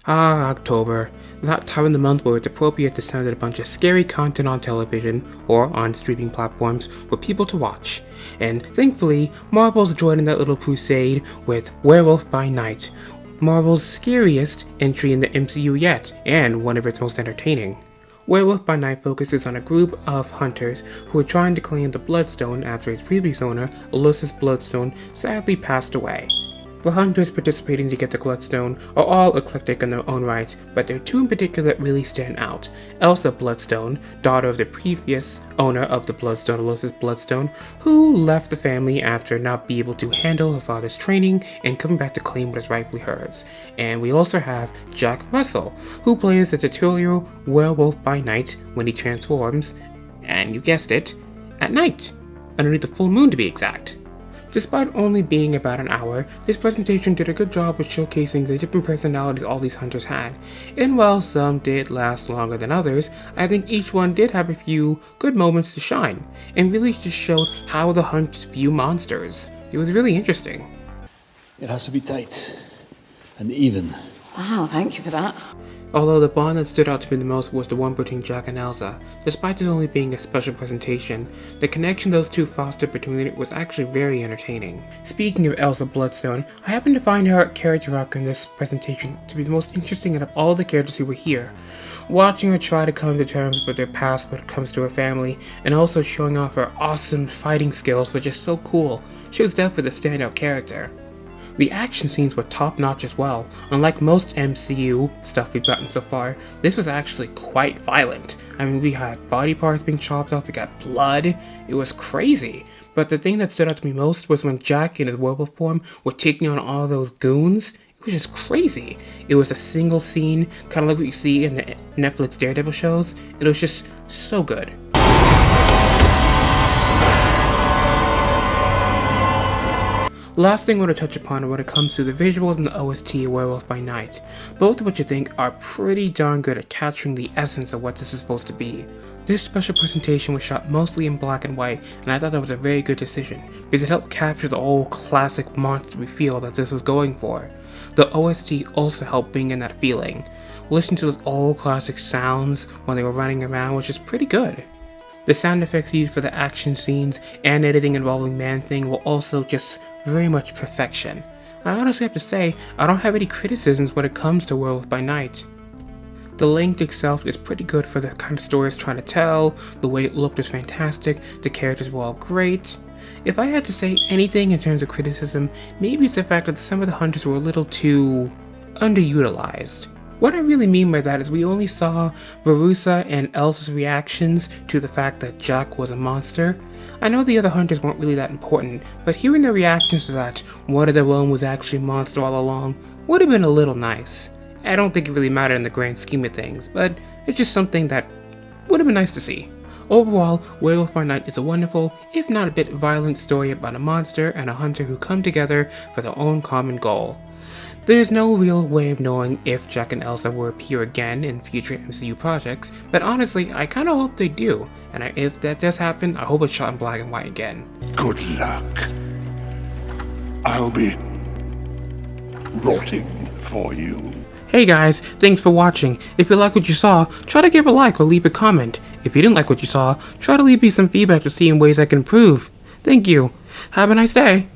Ah, October. That time of the month where it's appropriate to send a bunch of scary content on television or on streaming platforms for people to watch. And thankfully, Marvel's joining that little crusade with Werewolf by Night, Marvel's scariest entry in the MCU yet, and one of its most entertaining. Werewolf by Night focuses on a group of hunters who are trying to claim the Bloodstone after its previous owner, Ulysses Bloodstone, sadly passed away. The hunters participating to get the Bloodstone are all eclectic in their own right, but there are two in particular that really stand out. Elsa Bloodstone, daughter of the previous owner of the Bloodstone, Ulysses Bloodstone, who left the family after not being able to handle her father's training and coming back to claim what is rightfully hers. And we also have Jack Russell, who plays the titular Werewolf by Night when he transforms, and you guessed it, at night, underneath the full moon to be exact. Despite only being about an hour, this presentation did a good job of showcasing the different personalities all these hunters had, and while some did last longer than others, I think each one did have a few good moments to shine, and really just showed how the hunters view monsters. It was really interesting. It has to be tight and even. Wow, thank you for that. Although the bond that stood out to me the most was the one between Jack and Elsa. Despite this only being a special presentation, the connection those two fostered between it was actually very entertaining. Speaking of Elsa Bloodstone, I happen to find her character arc in this presentation to be the most interesting out of all the characters who were here. Watching her try to come to terms with her past when it comes to her family, and also showing off her awesome fighting skills was just so cool. She was definitely the standout character. The action scenes were top-notch as well. Unlike most MCU stuff we've gotten so far, this was actually quite violent. I mean, we had body parts being chopped off, we got blood, it was crazy. But the thing that stood out to me most was when Jack in his werewolf form were taking on all those goons. It was just crazy. It was a single scene, kind of like what you see in the Netflix Daredevil shows. It was just so good. Last thing I want to touch upon when it comes to the visuals and the OST of Werewolf by Night, both of which I think are pretty darn good at capturing the essence of what this is supposed to be. This special presentation was shot mostly in black and white, and I thought that was a very good decision, because it helped capture the old classic monster feel that this was going for. The OST also helped bring in that feeling. Listening to those old classic sounds when they were running around was just pretty good. The sound effects used for the action scenes and editing involving Man-Thing were also just very much perfection. I honestly have to say, I don't have any criticisms when it comes to Werewolf by Night. The length itself is pretty good for the kind of story it's trying to tell, the way it looked was fantastic, the characters were all great. If I had to say anything in terms of criticism, maybe it's the fact that some of the hunters were a little too underutilized. What I really mean by that is we only saw Verussa and Elsa's reactions to the fact that Jack was a monster. I know the other hunters weren't really that important, but hearing their reactions to that, one of their own was actually a monster all along, would have been a little nice. I don't think it really mattered in the grand scheme of things, but it's just something that would have been nice to see. Overall, Werewolf by Night is a wonderful, if not a bit violent story about a monster and a hunter who come together for their own common goal. There's no real way of knowing if Jack and Elsa will appear again in future MCU projects, but honestly, I kinda hope they do, and if that does happen, I hope it's shot in black and white again. Good luck. I'll be rotting for you. Hey guys, thanks for watching. If you like what you saw, try to give a like or leave a comment. If you didn't like what you saw, try to leave me some feedback to see in ways I can improve. Thank you. Have a nice day.